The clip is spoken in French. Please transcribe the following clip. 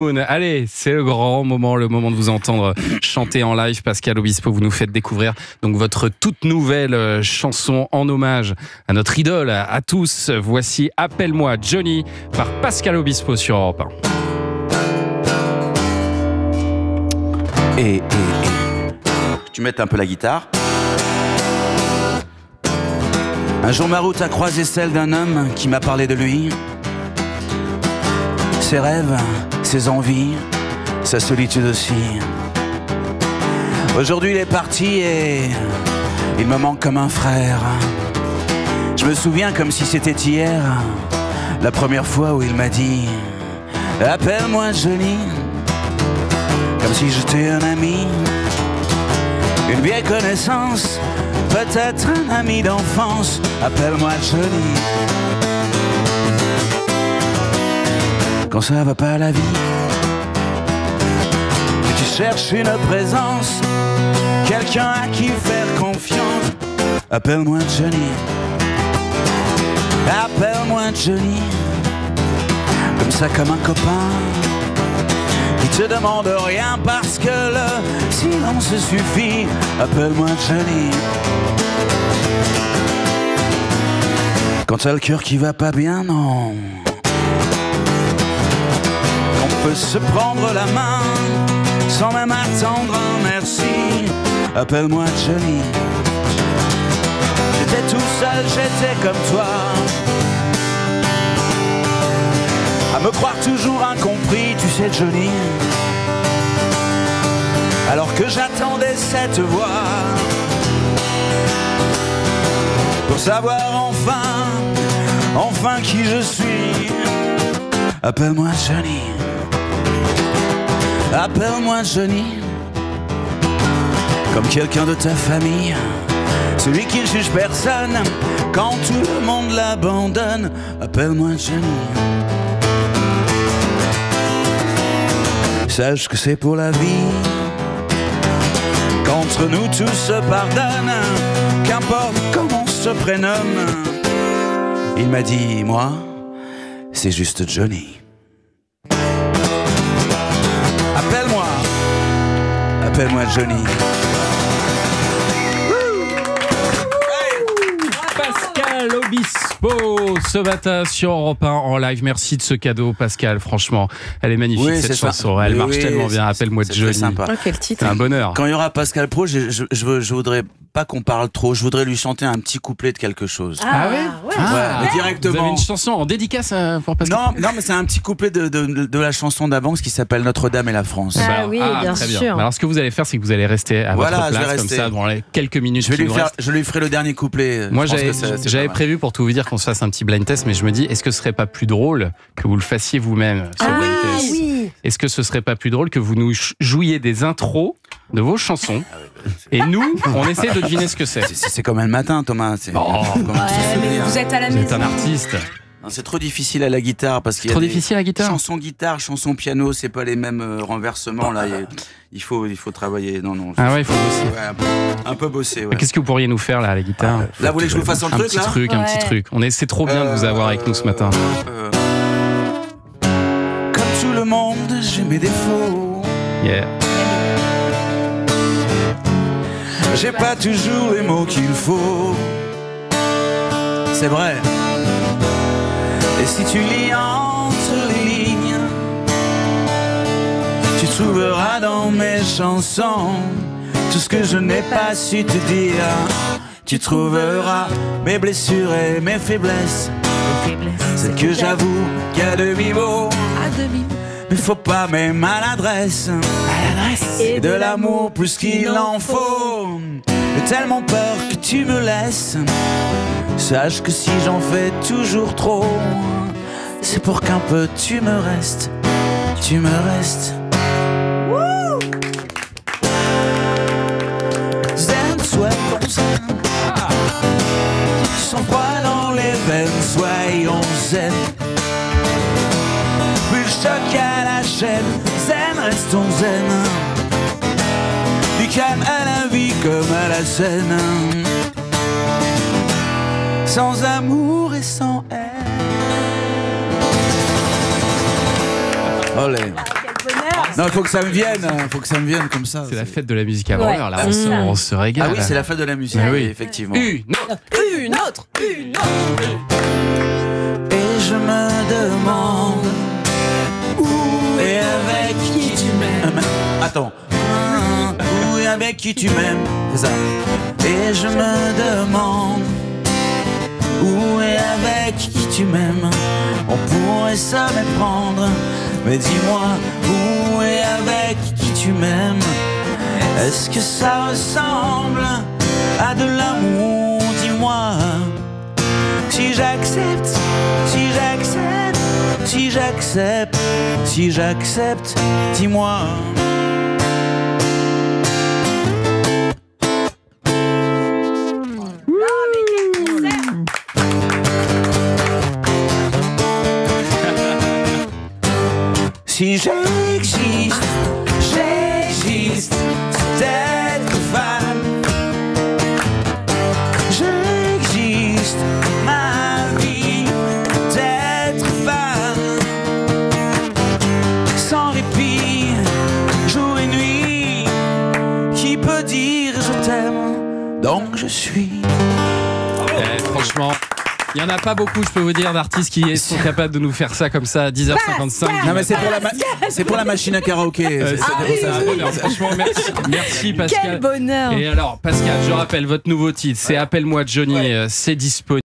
Allez, c'est le grand moment, le moment de vous entendre chanter en live. Pascal Obispo, vous nous faites découvrir donc votre toute nouvelle chanson en hommage à notre idole, à tous. Voici Appelle-moi Johnny par Pascal Obispo sur Europe 1. Et tu mets un peu la guitare. Un jour ma route a croisé celle d'un homme qui m'a parlé de lui. Ses rêves, ses envies, sa solitude aussi. Aujourd'hui il est parti et il me manque comme un frère. Je me souviens comme si c'était hier, la première fois où il m'a dit « Appelle-moi Johnny », comme si j'étais un ami, une vieille connaissance, peut-être un ami d'enfance. Appelle-moi Johnny. Quand ça va pas la vie, que tu cherches une présence, quelqu'un à qui faire confiance, appelle-moi Johnny. Appelle-moi Johnny. Comme ça, comme un copain qui te demande rien parce que le silence suffit. Appelle-moi Johnny. Quand t'as le cœur qui va pas bien, non. On peut se prendre la main sans même attendre un merci. Appelle-moi Johnny. J'étais tout seul, j'étais comme toi, à me croire toujours incompris, tu sais Johnny, alors que j'attendais cette voix pour savoir enfin qui je suis. Appelle-moi Johnny. Appelle-moi Johnny. Comme quelqu'un de ta famille, celui qui ne juge personne quand tout le monde l'abandonne. Appelle-moi Johnny. Sache que c'est pour la vie, qu'entre nous tout se pardonne, qu'importe comment on se prénomme. Il m'a dit, moi, c'est juste Johnny. Appelle-moi, appelle-moi Johnny. Pascal Obispo, ce matin sur Europe 1 en live. Merci de ce cadeau, Pascal. Franchement, elle est magnifique, Oui, cette chanson. Ça. Elle Oui, marche tellement bien. Appelle-moi Johnny. C'est sympa. Oh, quel titre. C'est un bonheur. Quand il y aura Pascal Pro, je voudrais pas qu'on parle trop. Je voudrais lui chanter un petit couplet de quelque chose. Ah ouais, Ouais, mais directement. Vous avez une chanson en dédicace pour Pascal? Non, mais c'est un petit couplet de la chanson d'avance qui s'appelle Notre-Dame et la France. Ah oui, bien très sûr. Alors, ce que vous allez faire, c'est que vous allez rester à votre Voilà, je vais place comme rester. ça, dans les quelques minutes qui nous restent. Je lui ferai le dernier couplet. Moi, Je pense que c'est j'avais pas mal. prévu, pour tout vous dire, qu'on se fasse un petit blind test, mais je me dis, est-ce que ce serait pas plus drôle que vous le fassiez vous-même, ce blind test? Oui. Est-ce que ce serait pas plus drôle que vous nous jouiez des intros de vos chansons et nous, on essaie de deviner ce que c'est? C'est comme le matin, Thomas. Comment se souvenir. Vous êtes à la Vous êtes maison. un artiste. Non, c'est trop difficile à la guitare parce qu'il y a Trop des difficile à la guitare. chansons guitare, chansons piano, c'est pas les mêmes renversements là. Il faut travailler. Non. Ah ouais, il faut bosser. Ouais, un peu bosser. Ouais. Qu'est-ce que vous pourriez nous faire là à la guitare? Là, vous voulez que je vous fasse un truc là? Un petit truc. C'est trop bien de vous avoir avec nous ce matin. Comme tout le monde, j'ai mes défauts. Yeah. J'ai pas toujours les mots qu'il faut. C'est vrai. Et si tu lis entre les lignes, tu trouveras dans mes chansons tout ce que je n'ai pas su te dire. Tu trouveras mes blessures et mes faiblesses, c'est que j'avoue qu'à demi-mot. Mais faut pas mes maladresses, et de l'amour plus qu'il en faut. J'ai tellement peur que tu me laisses. Sache que si j'en fais toujours trop, c'est pour qu'un peu tu me restes. Tu me restes. Zen, soit ton zen. Sans froid dans les veines, soyons zen. Plus le choc à la chaîne, zen, restons zen. Du calme à la vie comme à la scène. Sans amour et sans haine. Olé. Non, il faut que ça me vienne comme ça. C'est la fête de la musique avant l'heure, là, c'est on se régale. Ah oui, c'est la fête de la musique, Ah oui. effectivement. Une autre. Et je me demande où et avec qui tu m'aimes. Attends. Où et avec qui tu m'aimes. C'est ça. Et je me demande où et avec qui tu m'aimes. On pourrait se méprendre, mais dis-moi où et avec qui tu m'aimes. Est-ce que ça ressemble à de l'amour? Dis-moi. Si j'accepte, si j'accepte, dis-moi. Si j'existe, c'est d'être femme. J'existe, ma vie, d'être femme. Sans répit, jour et nuit, qui peut dire je t'aime, donc je suis. Franchement, il n'y en a pas beaucoup, je peux vous dire, d'artistes qui sont capables de nous faire ça comme ça à 10h55. Non mais c'est pour la machine à karaoké. C'est un bonheur, franchement, merci Pascal. Quel bonheur. Et alors Pascal, je rappelle votre nouveau titre, c'est Appelle-moi Johnny, c'est disponible.